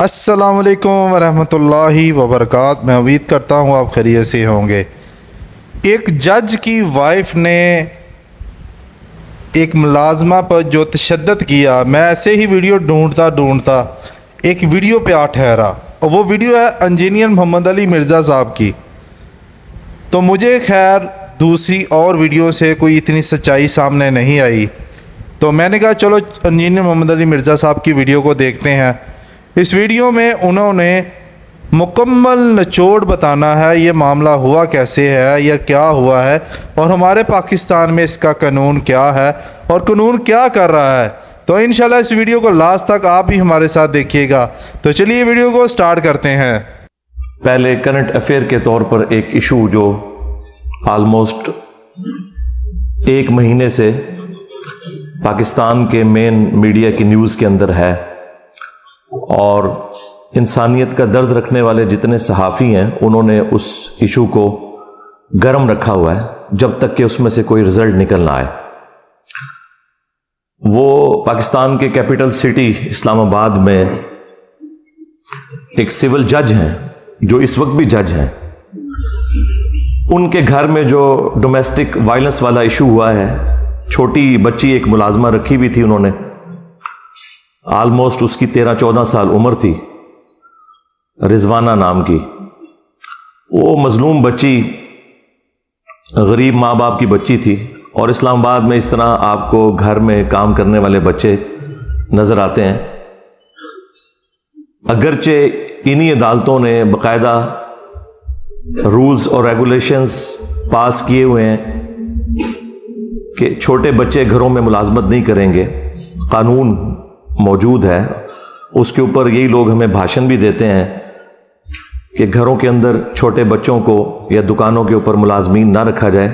السلام علیکم ورحمۃ اللہ وبرکاتہ۔ میں امید کرتا ہوں آپ خیریت سے ہوں گے۔ ایک جج کی وائف نے ایک ملازمہ پر جو تشدد کیا، میں ایسے ہی ویڈیو ڈھونڈتا ایک ویڈیو پہ آ ٹھہرا، اور وہ ویڈیو ہے انجینئر محمد علی مرزا صاحب کی۔ تو مجھے خیر دوسری اور ویڈیو سے کوئی اتنی سچائی سامنے نہیں آئی، تو میں نے کہا چلو انجینئر محمد علی مرزا صاحب کی ویڈیو کو دیکھتے ہیں۔ اس ویڈیو میں انہوں نے مکمل نچوڑ بتانا ہے یہ معاملہ ہوا کیسے ہے یا کیا ہوا ہے، اور ہمارے پاکستان میں اس کا قانون کیا ہے اور قانون کیا کر رہا ہے۔ تو انشاءاللہ اس ویڈیو کو لاسٹ تک آپ بھی ہمارے ساتھ دیکھیے گا۔ تو چلیے ویڈیو کو سٹارٹ کرتے ہیں۔ پہلے کرنٹ افیئر کے طور پر ایک ایشو جو آلموسٹ ایک مہینے سے پاکستان کے مین میڈیا کی نیوز کے اندر ہے، اور انسانیت کا درد رکھنے والے جتنے صحافی ہیں انہوں نے اس ایشو کو گرم رکھا ہوا ہے جب تک کہ اس میں سے کوئی رزلٹ نکل نہ آئے۔ وہ پاکستان کے کیپٹل سٹی اسلام آباد میں ایک سول جج ہیں جو اس وقت بھی جج ہیں۔ ان کے گھر میں جو ڈومیسٹک وائلنس والا ایشو ہوا ہے، چھوٹی بچی ایک ملازمہ رکھی بھی تھی انہوں نے، آلموسٹ اس کی 13-14 سال عمر تھی، رضوانہ نام کی۔ وہ مظلوم بچی غریب ماں باپ کی بچی تھی، اور اسلام آباد میں اس طرح آپ کو گھر میں کام کرنے والے بچے نظر آتے ہیں۔ اگرچہ انہی عدالتوں نے باقاعدہ رولز اور ریگولیشنز پاس کیے ہوئے ہیں کہ چھوٹے بچے گھروں میں ملازمت نہیں کریں گے، قانون موجود ہے، اس کے اوپر یہی لوگ ہمیں بھاشن بھی دیتے ہیں کہ گھروں کے اندر چھوٹے بچوں کو یا دکانوں کے اوپر ملازمین نہ رکھا جائے،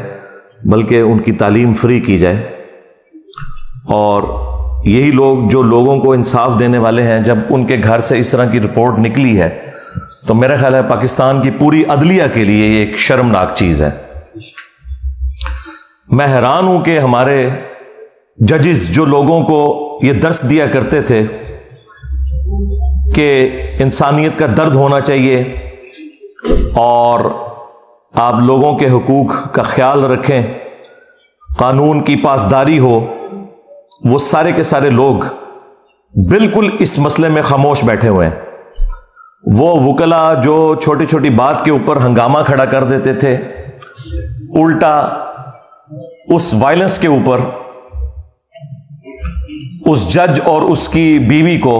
بلکہ ان کی تعلیم فری کی جائے۔ اور یہی لوگ جو لوگوں کو انصاف دینے والے ہیں، جب ان کے گھر سے اس طرح کی رپورٹ نکلی ہے تو میرا خیال ہے پاکستان کی پوری عدلیہ کے لیے یہ ایک شرمناک چیز ہے۔ میں حیران ہوں کہ ہمارے ججز جو لوگوں کو یہ درس دیا کرتے تھے کہ انسانیت کا درد ہونا چاہیے اور آپ لوگوں کے حقوق کا خیال رکھیں، قانون کی پاسداری ہو، وہ سارے کے سارے لوگ بالکل اس مسئلے میں خاموش بیٹھے ہوئے ہیں۔ وہ وکلا جو چھوٹی چھوٹی بات کے اوپر ہنگامہ کھڑا کر دیتے تھے، الٹا اس وائلنس کے اوپر اس جج اور اس کی بیوی کو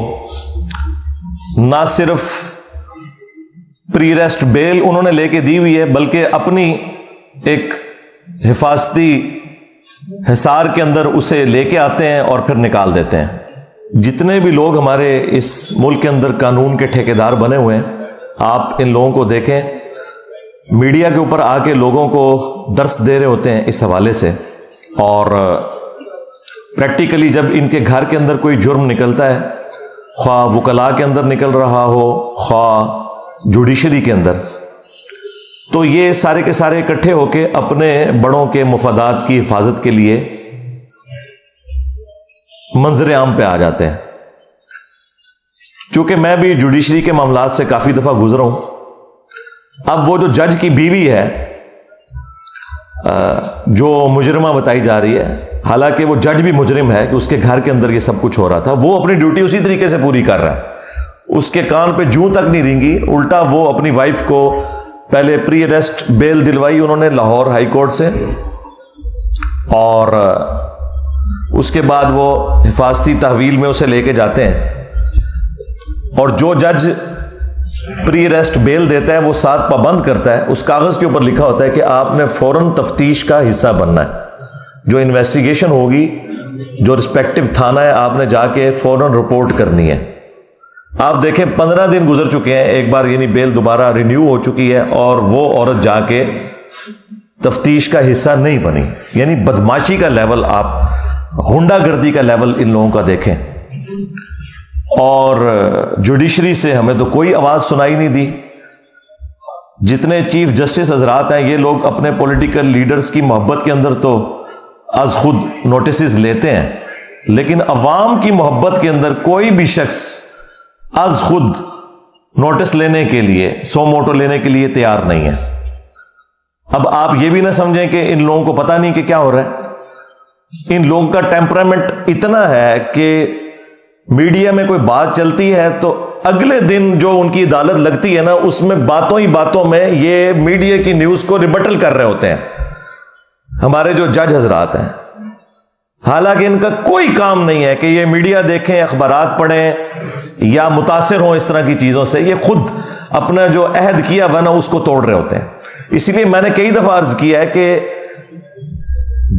نہ صرف پری ریسٹ بیل انہوں نے لے کے دی ہوئی ہے، بلکہ اپنی ایک حفاظتی حصار کے اندر اسے لے کے آتے ہیں اور پھر نکال دیتے ہیں۔ جتنے بھی لوگ ہمارے اس ملک کے اندر قانون کے ٹھیکیدار بنے ہوئے ہیں، آپ ان لوگوں کو دیکھیں، میڈیا کے اوپر آ کے لوگوں کو درس دے رہے ہوتے ہیں اس حوالے سے، اور پریکٹیکلی جب ان کے گھر کے اندر کوئی جرم نکلتا ہے، خواہ وکلاء کے اندر نکل رہا ہو، خواہ جوڈیشری کے اندر، تو یہ سارے کے سارے اکٹھے ہو کے اپنے بڑوں کے مفادات کی حفاظت کے لیے منظر عام پہ آ جاتے ہیں۔ چونکہ میں بھی جوڈیشری کے معاملات سے کافی دفعہ گزرا ہوں، اب وہ جو جج کی بیوی ہے جو مجرمہ بتائی جا رہی ہے، حالانکہ وہ جج بھی مجرم ہے کہ اس کے گھر کے اندر یہ سب کچھ ہو رہا تھا، وہ اپنی ڈیوٹی اسی طریقے سے پوری کر رہا ہے، اس کے کان پہ جوں تک نہیں رینگی، الٹا وہ اپنی وائف کو پہلے پری اریسٹ بیل دلوائی انہوں نے لاہور ہائی کورٹ سے، اور اس کے بعد وہ حفاظتی تحویل میں اسے لے کے جاتے ہیں، اور جو جج پری اریسٹ بیل دیتا ہے وہ ساتھ پابند کرتا ہے، اس کاغذ کے اوپر لکھا ہوتا ہے کہ آپ نے فوراً تفتیش کا حصہ بننا ہے، جو انویسٹیگیشن ہوگی، جو رسپیکٹو تھانہ ہے، آپ نے جا کے فوراً رپورٹ کرنی ہے۔ آپ دیکھیں 15 دن گزر چکے ہیں، ایک بار یعنی بیل دوبارہ رینیو ہو چکی ہے، اور وہ عورت جا کے تفتیش کا حصہ نہیں بنی۔ یعنی بدماشی کا لیول، آپ غنڈہ گردی کا لیول ان لوگوں کا دیکھیں۔ اور جوڈیشری سے ہمیں تو کوئی آواز سنائی نہیں دی۔ جتنے چیف جسٹس حضرات ہیں، یہ لوگ اپنے پولیٹیکل لیڈرز کی محبت کے اندر تو از خود نوٹسز لیتے ہیں، لیکن عوام کی محبت کے اندر کوئی بھی شخص از خود نوٹس لینے کے لیے، سو موٹو لینے کے لیے تیار نہیں ہے۔ اب آپ یہ بھی نہ سمجھیں کہ ان لوگوں کو پتہ نہیں کہ کیا ہو رہا ہے۔ ان لوگوں کا ٹیمپرامنٹ اتنا ہے کہ میڈیا میں کوئی بات چلتی ہے تو اگلے دن جو ان کی عدالت لگتی ہے نا، اس میں باتوں ہی باتوں میں یہ میڈیا کی نیوز کو ریبٹل کر رہے ہوتے ہیں ہمارے جو جج حضرات ہیں۔ حالانکہ ان کا کوئی کام نہیں ہے کہ یہ میڈیا دیکھیں، اخبارات پڑھیں یا متاثر ہوں اس طرح کی چیزوں سے، یہ خود اپنا جو عہد کیا ہوا نا اس کو توڑ رہے ہوتے ہیں۔ اسی لیے میں نے کئی دفعہ عرض کیا ہے کہ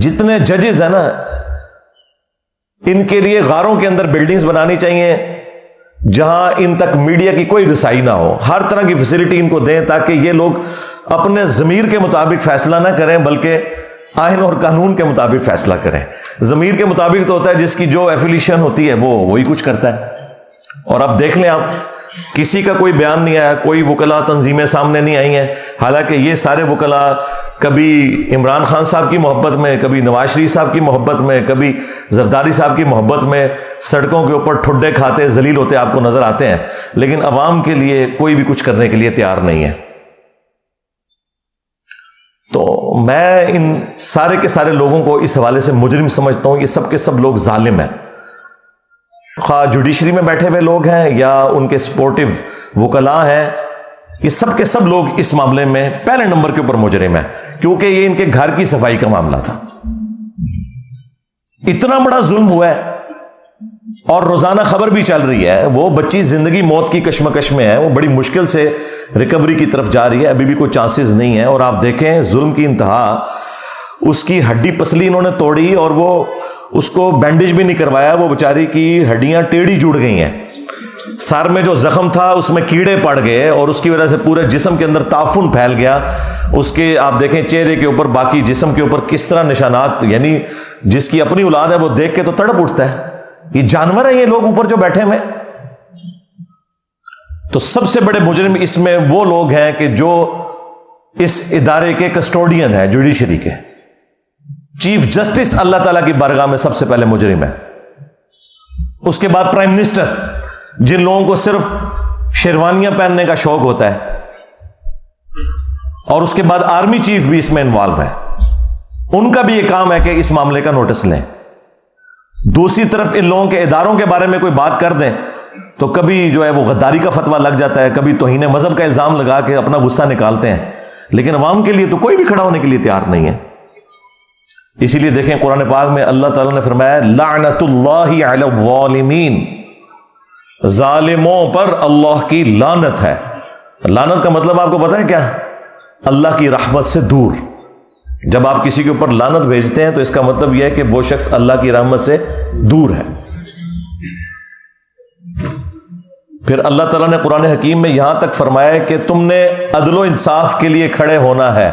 جتنے ججز ہیں نا، ان کے لیے غاروں کے اندر بلڈنگز بنانی چاہیے جہاں ان تک میڈیا کی کوئی رسائی نہ ہو، ہر طرح کی فیسلٹی ان کو دیں تاکہ یہ لوگ اپنے ضمیر کے مطابق فیصلہ نہ کریں بلکہ آئین اور قانون کے مطابق فیصلہ کریں۔ ضمیر کے مطابق تو ہوتا ہے جس کی جو ایفیلیشن ہوتی ہے وہ وہی کچھ کرتا ہے۔ اور اب دیکھ لیں آپ، کسی کا کوئی بیان نہیں آیا، کوئی وکلاء تنظیمیں سامنے نہیں آئی ہیں، حالانکہ یہ سارے وکلاء کبھی عمران خان صاحب کی محبت میں، کبھی نواز شریف صاحب کی محبت میں، کبھی زرداری صاحب کی محبت میں سڑکوں کے اوپر ٹھڈے کھاتے ذلیل ہوتے آپ کو نظر آتے ہیں، لیکن عوام کے لیے کوئی بھی کچھ کرنے کے لیے تیار نہیں ہے۔ تو میں ان سارے کے سارے لوگوں کو اس حوالے سے مجرم سمجھتا ہوں۔ یہ سب کے سب لوگ ظالم ہیں، خواہ جوڈیشری میں بیٹھے ہوئے لوگ ہیں یا ان کے سپورٹو وکلاء ہیں، یہ سب کے سب لوگ اس معاملے میں پہلے نمبر کے اوپر مجرم ہیں، کیونکہ یہ ان کے گھر کی صفائی کا معاملہ تھا۔ اتنا بڑا ظلم ہوا ہے اور روزانہ خبر بھی چل رہی ہے، وہ بچی زندگی موت کی کشمکش میں ہے، وہ بڑی مشکل سے ریکوری کی طرف جا رہی ہے، ابھی بھی کوئی چانسز نہیں ہے۔ اور آپ دیکھیں ظلم کی انتہا، اس کی ہڈی پسلی انہوں نے توڑی اور وہ اس کو بینڈیج بھی نہیں کروایا، وہ بیچاری کی ہڈیاں ٹیڑھی جڑ گئی ہیں، سر میں جو زخم تھا اس میں کیڑے پڑ گئے اور اس کی وجہ سے پورے جسم کے اندر تعفن پھیل گیا۔ اس کے آپ دیکھیں چہرے کے اوپر، باقی جسم کے اوپر کس طرح نشانات، یعنی جس کی اپنی اولاد ہے وہ دیکھ کے تو تڑپ اٹھتا ہے۔ یہ جانور ہیں یہ لوگ اوپر جو بیٹھے ہوئے۔ تو سب سے بڑے مجرم اس میں وہ لوگ ہیں کہ جو اس ادارے کے کسٹوڈین ہیں، جوڈیشری کے چیف جسٹس اللہ تعالیٰ کی بارگاہ میں سب سے پہلے مجرم ہے، اس کے بعد پرائم منسٹر، جن لوگوں کو صرف شیروانیاں پہننے کا شوق ہوتا ہے، اور اس کے بعد آرمی چیف بھی اس میں انوالو ہے، ان کا بھی یہ کام ہے کہ اس معاملے کا نوٹس لیں۔ دوسری طرف ان لوگوں کے اداروں کے بارے میں کوئی بات کر دیں تو کبھی جو ہے وہ غداری کا فتویٰ لگ جاتا ہے، کبھی توہین مذہب کا الزام لگا کے اپنا غصہ نکالتے ہیں، لیکن عوام کے لیے تو کوئی بھی کھڑا ہونے کے لیے تیار نہیں ہے۔ اسی لیے دیکھیں قرآن پاک میں اللہ تعالیٰ نے فرمایا لعنت اللہ علی الظالمین، ظالموں پر اللہ کی لعنت ہے۔ لعنت کا مطلب آپ کو پتہ ہے کیا؟ اللہ کی رحمت سے دور۔ جب آپ کسی کے اوپر لعنت بھیجتے ہیں تو اس کا مطلب یہ ہے کہ وہ شخص اللہ کی رحمت سے دور ہے۔ پھر اللہ تعالیٰ نے قرآن حکیم میں یہاں تک فرمایا کہ تم نے عدل و انصاف کے لیے کھڑے ہونا ہے،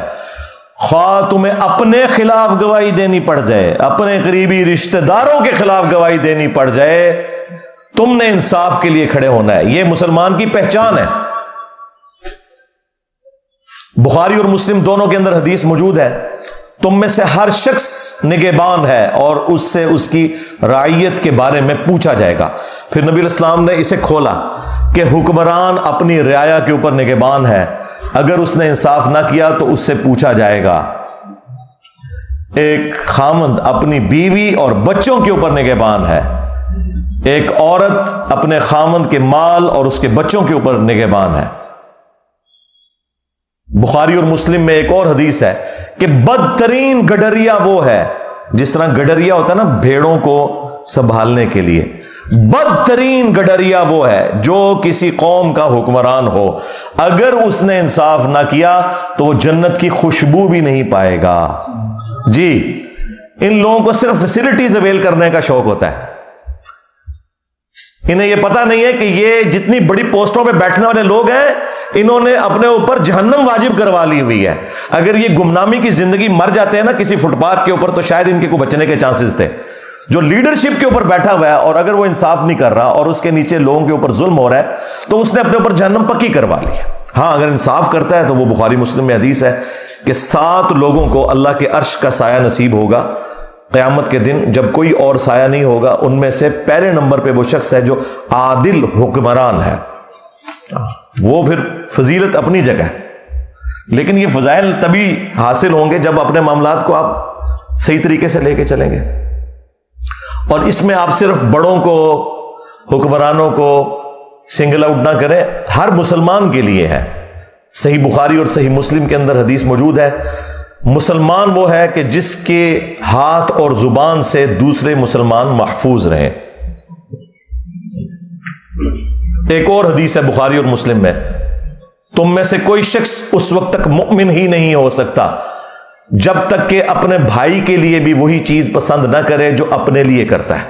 خواہ تمہیں اپنے خلاف گواہی دینی پڑ جائے، اپنے قریبی رشتہ داروں کے خلاف گواہی دینی پڑ جائے، تم نے انصاف کے لیے کھڑے ہونا ہے۔ یہ مسلمان کی پہچان ہے۔ بخاری اور مسلم دونوں کے اندر حدیث موجود ہے، تم میں سے ہر شخص نگہبان ہے اور اس سے اس کی رعیت کے بارے میں پوچھا جائے گا۔ پھر نبی علیہ السلام نے اسے کھولا کہ حکمران اپنی رعایا کے اوپر نگہبان ہے، اگر اس نے انصاف نہ کیا تو اس سے پوچھا جائے گا۔ ایک خاوند اپنی بیوی اور بچوں کے اوپر نگہبان ہے، ایک عورت اپنے خاوند کے مال اور اس کے بچوں کے اوپر نگہبان ہے۔ بخاری اور مسلم میں ایک اور حدیث ہے کہ بدترین گڈریا وہ ہے، جس طرح گڈریا ہوتا ہے نا بھیڑوں کو سنبھالنے کے لیے، بدترین گڈریا وہ ہے جو کسی قوم کا حکمران ہو، اگر اس نے انصاف نہ کیا تو وہ جنت کی خوشبو بھی نہیں پائے گا۔ جی، ان لوگوں کو صرف فیسلٹیز اویل کرنے کا شوق ہوتا ہے، انہیں یہ پتا نہیں ہے کہ یہ جتنی بڑی پوسٹوں پہ بیٹھنے والے لوگ ہیں انہوں نے اپنے اوپر جہنم واجب کروا لی ہوئی ہے۔ اگر یہ گمنامی کی زندگی مر جاتے ہیں نا کسی فٹ پاتھ کے اوپر تو شاید ان کے کو بچنے کے چانسز تھے۔ جو لیڈرشپ کے اوپر بیٹھا ہوا ہے اور اگر وہ انصاف نہیں کر رہا اور اس کے نیچے لوگوں کے اوپر ظلم ہو رہا ہے تو اس نے اپنے اوپر جہنم پکی کروا لی ہے۔ ہاں اگر انصاف کرتا ہے تو وہ بخاری مسلم میں حدیث ہے کہ 7 لوگوں کو اللہ کے عرش کا سایہ نصیب ہوگا، قیامت کے دن جب کوئی اور سایہ نہیں ہوگا، ان میں سے پہلے نمبر پہ وہ شخص ہے جو عادل حکمران ہے. وہ پھر فضیلت اپنی جگہ ہے، لیکن یہ فضائل تبھی حاصل ہوں گے جب اپنے معاملات کو آپ صحیح طریقے سے لے کے چلیں گے. اور اس میں آپ صرف بڑوں کو، حکمرانوں کو سنگل آؤٹ نہ کریں، ہر مسلمان کے لیے ہے. صحیح بخاری اور صحیح مسلم کے اندر حدیث موجود ہے، مسلمان وہ ہے کہ جس کے ہاتھ اور زبان سے دوسرے مسلمان محفوظ رہیں. ایک اور حدیث ہے بخاری اور مسلم میں، تم میں سے کوئی شخص اس وقت تک مؤمن ہی نہیں ہو سکتا جب تک کہ اپنے بھائی کے لیے بھی وہی چیز پسند نہ کرے جو اپنے لیے کرتا ہے.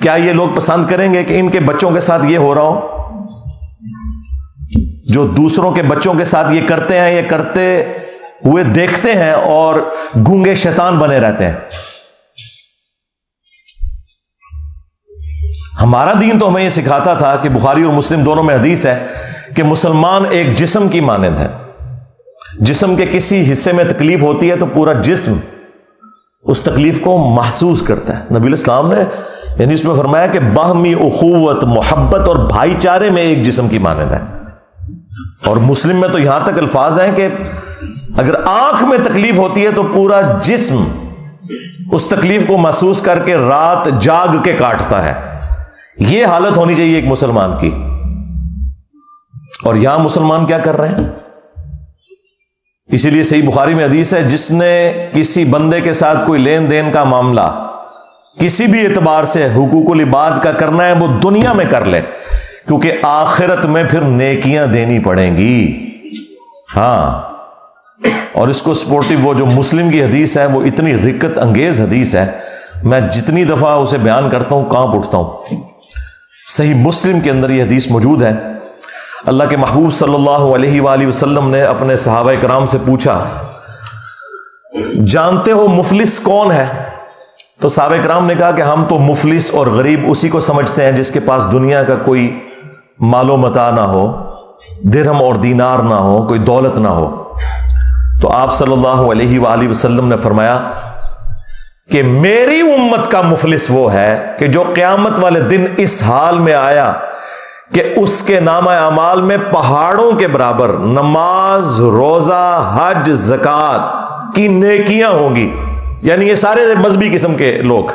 کیا یہ لوگ پسند کریں گے کہ ان کے بچوں کے ساتھ یہ ہو رہا ہو؟ جو دوسروں کے بچوں کے ساتھ یہ کرتے ہیں، یہ کرتے ہوئے دیکھتے ہیں اور گونگے شیطان بنے رہتے ہیں. ہمارا دین تو ہمیں یہ سکھاتا تھا کہ بخاری اور مسلم دونوں میں حدیث ہے کہ مسلمان ایک جسم کی مانند ہے. جسم کے کسی حصے میں تکلیف ہوتی ہے تو پورا جسم اس تکلیف کو محسوس کرتا ہے. نبی الاسلام نے یعنی اس میں فرمایا کہ باہمی اخوت، محبت اور بھائی چارے میں ایک جسم کی مانند ہے. اور مسلم میں تو یہاں تک الفاظ ہیں کہ اگر آنکھ میں تکلیف ہوتی ہے تو پورا جسم اس تکلیف کو محسوس کر کے رات جاگ کے کاٹتا ہے. یہ حالت ہونی چاہیے ایک مسلمان کی. اور یہاں مسلمان کیا کر رہے ہیں؟ اسی لیے صحیح بخاری میں حدیث ہے، جس نے کسی بندے کے ساتھ کوئی لین دین کا معاملہ کسی بھی اعتبار سے حقوق العباد کا کرنا ہے وہ دنیا میں کر لے، کیونکہ آخرت میں پھر نیکیاں دینی پڑیں گی. ہاں، اور اس کو سپورٹو وہ جو مسلم کی حدیث ہے وہ اتنی رکت انگیز حدیث ہے، میں جتنی دفعہ اسے بیان کرتا ہوں کانپ اٹھتا ہوں. صحیح مسلم کے اندر یہ حدیث موجود ہے. اللہ کے محبوب صلی اللہ علیہ وآلہ وسلم نے اپنے صحابہ کرام سے پوچھا، جانتے ہو مفلس کون ہے؟ تو صحابہ کرام نے کہا کہ ہم تو مفلس اور غریب اسی کو سمجھتے ہیں جس کے پاس دنیا کا کوئی مال و متاع نہ ہو، درہم اور دینار نہ ہو، کوئی دولت نہ ہو. تو آپ صلی اللہ علیہ وآلہ وسلم نے فرمایا کہ میری امت کا مفلس وہ ہے کہ جو قیامت والے دن اس حال میں آیا کہ اس کے نامہ اعمال میں پہاڑوں کے برابر نماز، روزہ، حج، زکوٰۃ کی نیکیاں ہوں گی. یعنی یہ سارے مذہبی قسم کے لوگ،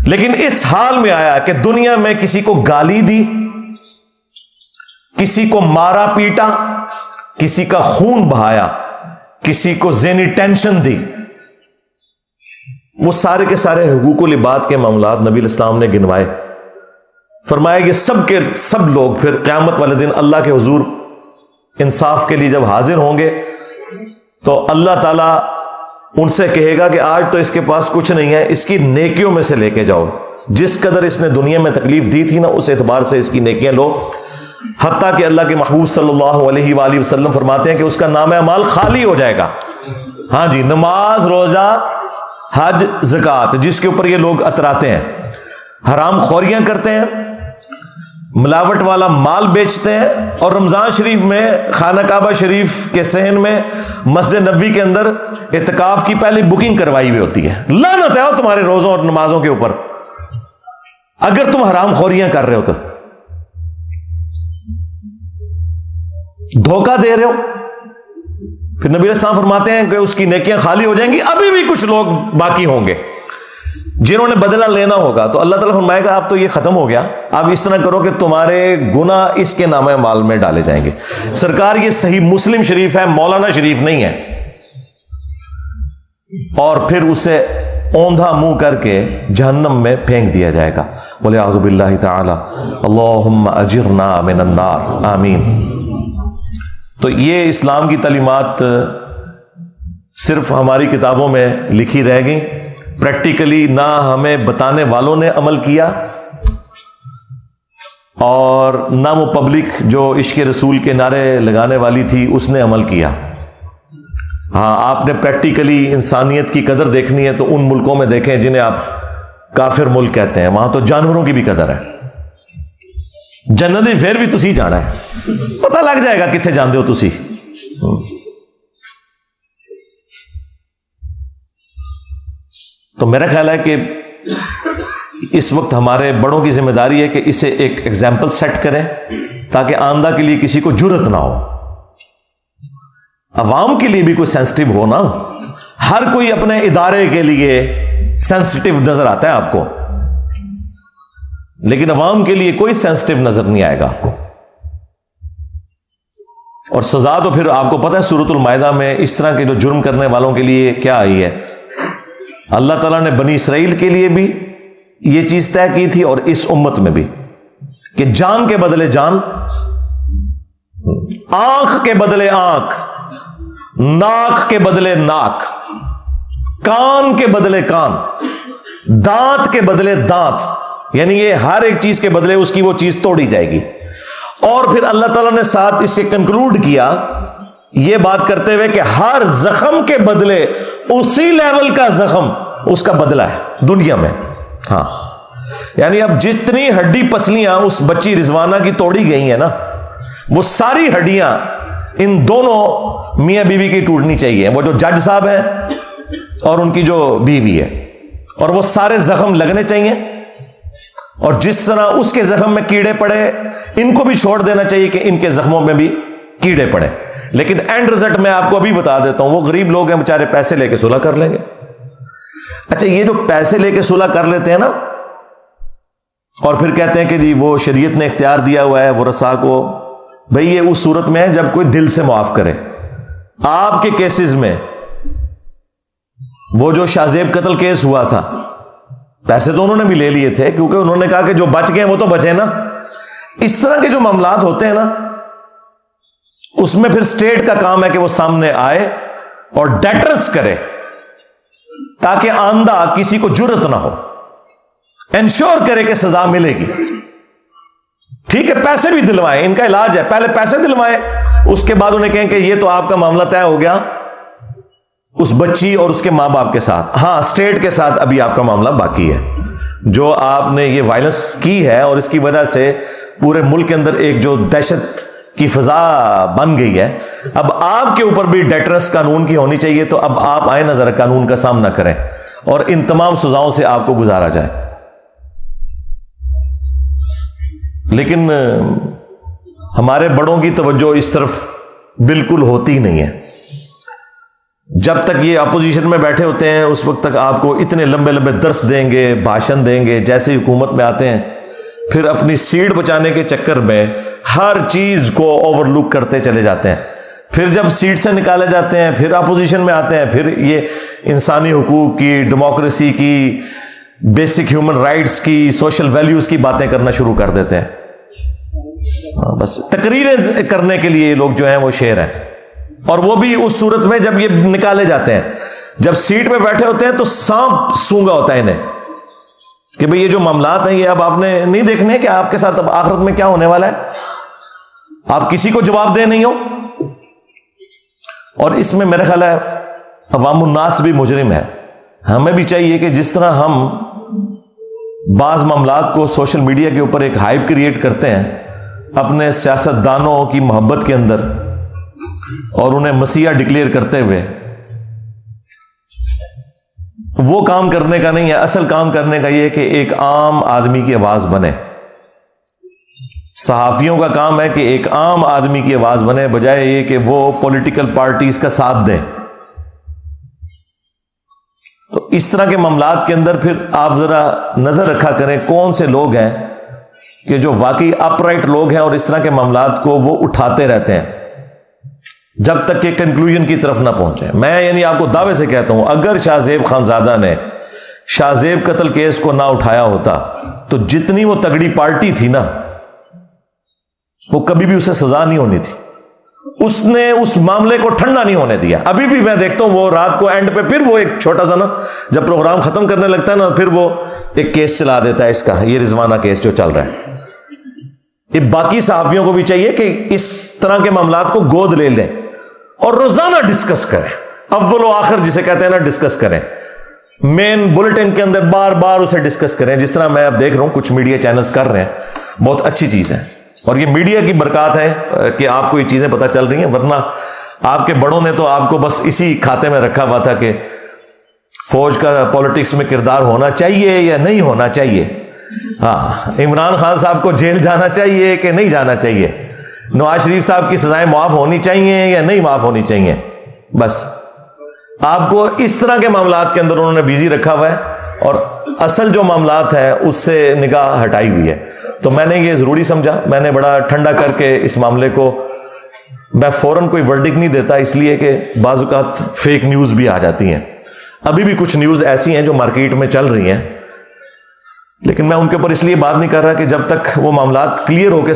لیکن اس حال میں آیا کہ دنیا میں کسی کو گالی دی، کسی کو مارا پیٹا، کسی کا خون بہایا، کسی کو ذہنی ٹینشن دی. وہ سارے کے سارے حقوق العباد کے معاملات نبی الاسلام نے گنوائے. فرمایا کہ سب کے سب لوگ پھر قیامت والے دن اللہ کے حضور انصاف کے لیے جب حاضر ہوں گے تو اللہ تعالیٰ ان سے کہے گا کہ آج تو اس کے پاس کچھ نہیں ہے، اس کی نیکیوں میں سے لے کے جاؤ. جس قدر اس نے دنیا میں تکلیف دی تھی نا، اس اعتبار سے اس کی نیکیاں لو. حتیٰ کہ اللہ کے محبوب صلی اللہ علیہ وآلہ وسلم فرماتے ہیں کہ اس کا نام اعمال خالی ہو جائے گا. ہاں جی، نماز، روزہ، حج، زکوٰۃ جس کے اوپر یہ لوگ اتراتے ہیں، حرام خوریاں کرتے ہیں، ملاوٹ والا مال بیچتے ہیں، اور رمضان شریف میں خانہ کعبہ شریف کے صحن میں مسجد نبوی کے اندر اعتکاف کی پہلے بکنگ کروائی ہوئی ہوتی ہے. لعنت ہے تمہارے روزوں اور نمازوں کے اوپر اگر تم حرام خوریاں کر رہے ہو تو، دھوکہ دے رہے ہو. پھر نبی علیہ السلام فرماتے ہیں کہ اس کی نیکیاں خالی ہو جائیں گی. ابھی بھی کچھ لوگ باقی ہوں گے جنہوں نے بدلہ لینا ہوگا. تو اللہ تعالیٰ فرمائے گا اب تو یہ ختم ہو گیا، اب اس طرح کرو کہ تمہارے گناہ اس کے نامہ اعمال میں ڈالے جائیں گے. سرکار یہ صحیح مسلم شریف ہے، مولانا شریف نہیں ہے. اور پھر اسے اوندھا منہ کر کے جہنم میں پھینک دیا جائے گا. وَلِعَوْذُ بِاللَّهِ تَعَالَى اللَّهُمَّ أَجِرْنَا مِنَ النَّارِ آمین. تو یہ اسلام کی تعلیمات صرف ہماری کتابوں میں لکھی رہ گئیں، پریکٹیکلی نہ ہمیں بتانے والوں نے عمل کیا اور نہ وہ پبلک جو عشق رسول کے نعرے لگانے والی تھی اس نے عمل کیا. ہاں، آپ نے پریکٹیکلی انسانیت کی قدر دیکھنی ہے تو ان ملکوں میں دیکھیں جنہیں آپ کافر ملک کہتے ہیں، وہاں تو جانوروں کی بھی قدر ہے. جنت پھر بھی تسی جانا ہے، پتہ لگ جائے گا کتنے جاندے ہو تسی. تو میرا خیال ہے کہ اس وقت ہمارے بڑوں کی ذمہ داری ہے کہ اسے ایک ایگزامپل سیٹ کریں تاکہ آئندہ کے لیے کسی کو جرت نہ ہو. عوام کے لیے بھی کوئی سینسٹیو ہو نا. ہر کوئی اپنے ادارے کے لیے سینسٹیو نظر آتا ہے آپ کو, لیکن عوام کے لیے کوئی سینسٹیو نظر نہیں آئے گا آپ کو. اور سزا تو پھر آپ کو پتہ ہے سورۃ المائدہ میں اس طرح کے جو جرم کرنے والوں کے لیے کیا آئی ہے. اللہ تعالیٰ نے بنی اسرائیل کے لیے بھی یہ چیز طے کی تھی اور اس امت میں بھی, کہ جان کے بدلے جان, آنکھ کے بدلے آنکھ, ناک کے بدلے ناک, کان کے بدلے کان, دانت کے بدلے دانت, یعنی یہ ہر ایک چیز کے بدلے اس کی وہ چیز توڑی جائے گی. اور پھر اللہ تعالیٰ نے ساتھ اس کے کنکلوڈ کیا یہ بات کرتے ہوئے کہ ہر زخم کے بدلے اسی لیول کا زخم اس کا بدلہ ہے دنیا میں. ہاں, یعنی اب جتنی ہڈی پسلیاں اس بچی رضوانہ کی توڑی گئی ہیں نا, وہ ساری ہڈیاں ان دونوں میاں بیوی کی ٹوٹنی چاہیے, وہ جو جج صاحب ہیں اور ان کی جو بیوی ہے, اور وہ سارے زخم لگنے چاہیے. اور جس طرح اس کے زخم میں کیڑے پڑے ان کو بھی چھوڑ دینا چاہیے کہ ان کے زخموں میں بھی کیڑے پڑے. لیکن اینڈ رزلٹ میں آپ کو ابھی بتا دیتا ہوں, وہ غریب لوگ ہیں بیچارے, پیسے لے کے صلح کر لیں گے. اچھا, یہ جو پیسے لے کے صلح کر لیتے ہیں نا اور پھر کہتے ہیں کہ جی وہ شریعت نے اختیار دیا ہوا ہے ورثاء کو, بھئی یہ اس صورت میں ہے جب کوئی دل سے معاف کرے. آپ کے کیسز میں وہ جو شاہ زیب قتل کیس ہوا تھا, پیسے تو انہوں نے بھی لے لیے تھے کیونکہ انہوں نے کہا کہ جو بچ گئے وہ تو بچے نا. اس طرح کے جو معاملات ہوتے ہیں نا, اس میں پھر اسٹیٹ کا کام ہے کہ وہ سامنے آئے اور ڈیٹرس کرے تاکہ آئندہ کسی کو جرت نہ ہو, انشور کرے کہ سزا ملے گی. ٹھیک ہے, پیسے بھی دلوائیں, ان کا علاج ہے, پہلے پیسے دلوائیں, اس کے بعد انہیں کہیں کہ یہ تو آپ کا معاملہ طے ہو گیا اس بچی اور اس کے ماں باپ کے ساتھ. ہاں, اسٹیٹ کے ساتھ ابھی آپ کا معاملہ باقی ہے. جو آپ نے یہ وائلنس کی ہے اور اس کی وجہ سے پورے ملک کے اندر ایک جو دہشت کی فضا بن گئی ہے, اب آپ کے اوپر بھی ڈیٹرس قانون کی ہونی چاہیے. تو اب آپ آئیں نہ ذرا قانون کا سامنا کریں اور ان تمام سزاؤں سے آپ کو گزارا جائے. لیکن ہمارے بڑوں کی توجہ اس طرف بالکل ہوتی نہیں ہے. جب تک یہ اپوزیشن میں بیٹھے ہوتے ہیں اس وقت تک آپ کو اتنے لمبے لمبے درس دیں گے, بھاشن دیں گے. جیسے حکومت میں آتے ہیں پھر اپنی سیٹ بچانے کے چکر میں ہر چیز کو اوور لک کرتے چلے جاتے ہیں. پھر جب سیٹ سے نکالے جاتے ہیں پھر اپوزیشن میں آتے ہیں, پھر یہ انسانی حقوق کی, ڈیموکریسی کی, بیسک ہیومن رائٹس کی, سوشل ویلیوز کی باتیں کرنا شروع کر دیتے ہیں. بس تقریریں کرنے کے لیے یہ لوگ جو ہیں وہ شیر ہیں. اور وہ بھی اس صورت میں جب یہ نکالے جاتے ہیں, جب سیٹ پہ بیٹھے ہوتے ہیں تو سانپ سونگا ہوتا ہے انہیں کہ بھئی یہ جو معاملات ہیں یہ اب آپ نے نہیں دیکھنے کہ آپ کے ساتھ اب آخرت میں کیا ہونے والا ہے, آپ کسی کو جواب دے نہیں ہو. اور اس میں میرا خیال ہے عوام الناس بھی مجرم ہے. ہمیں بھی چاہیے کہ جس طرح ہم بعض معاملات کو سوشل میڈیا کے اوپر ایک ہائپ کریٹ کرتے ہیں اپنے سیاست دانوں کی محبت کے اندر اور انہیں مسیحا ڈکلیئر کرتے ہوئے, وہ کام کرنے کا نہیں ہے. اصل کام کرنے کا یہ کہ ایک عام آدمی کی آواز بنے. صحافیوں کا کام ہے کہ ایک عام آدمی کی آواز بنے, بجائے یہ کہ وہ پولیٹیکل پارٹیز کا ساتھ دیں. تو اس طرح کے معاملات کے اندر پھر آپ ذرا نظر رکھا کریں کون سے لوگ ہیں کہ جو واقعی اپ رائٹ لوگ ہیں اور اس طرح کے معاملات کو وہ اٹھاتے رہتے ہیں جب تک کہ کنکلوژن کی طرف نہ پہنچے. میں یعنی آپ کو دعوے سے کہتا ہوں, اگر شاہ زیب خانزادہ نے شاہ زیب قتل کیس کو نہ اٹھایا ہوتا تو جتنی وہ تگڑی پارٹی تھی نا, وہ کبھی بھی اسے سزا نہیں ہونی تھی. اس نے اس معاملے کو ٹھنڈا نہیں ہونے دیا. ابھی بھی میں دیکھتا ہوں وہ رات کو اینڈ پہ پھر وہ ایک چھوٹا سا نا, جب پروگرام ختم کرنے لگتا ہے نا, پھر وہ ایک کیس چلا دیتا ہے اس کا, یہ رضوانہ کیس جو چل رہا ہے. یہ باقی صحافیوں کو بھی چاہیے کہ اس طرح کے معاملات کو گود لے لیں اور روزانہ ڈسکس کریں. اول و آخر جسے کہتے ہیں نا, ڈسکس کریں. مین بلٹن کے اندر بار بار اسے ڈسکس کریں, جس طرح میں اب دیکھ رہا ہوں کچھ میڈیا چینلز کر رہے ہیں. بہت اچھی چیز ہے اور یہ میڈیا کی برکات ہے کہ آپ کو یہ چیزیں پتہ چل رہی ہیں. ورنہ آپ کے بڑوں نے تو آپ کو بس اسی کھاتے میں رکھا ہوا تھا کہ فوج کا پالیٹکس میں کردار ہونا چاہیے یا نہیں ہونا چاہیے. ہاں, عمران خان صاحب کو جیل جانا چاہیے کہ نہیں جانا چاہیے, نواز شریف صاحب کی سزائیں معاف ہونی چاہیے یا نہیں معاف ہونی چاہیے. بس آپ کو اس طرح کے معاملات کے اندر انہوں نے بیزی رکھا ہوا ہے, اور اصل جو معاملات ہیں اس سے نگاہ ہٹائی ہوئی ہے. تو میں نے یہ ضروری سمجھا, میں نے بڑا ٹھنڈا کر کے اس معاملے کو, میں فوراً کوئی ورڈک نہیں دیتا, اس لیے کہ بعض اوقات فیک نیوز بھی آ جاتی ہیں. ابھی بھی کچھ نیوز ایسی ہیں جو مارکیٹ میں چل رہی ہیں, لیکن میں ان کے اوپر اس لیے بات نہیں کر رہا کہ جب تک وہ معاملات کلیئر ہو کے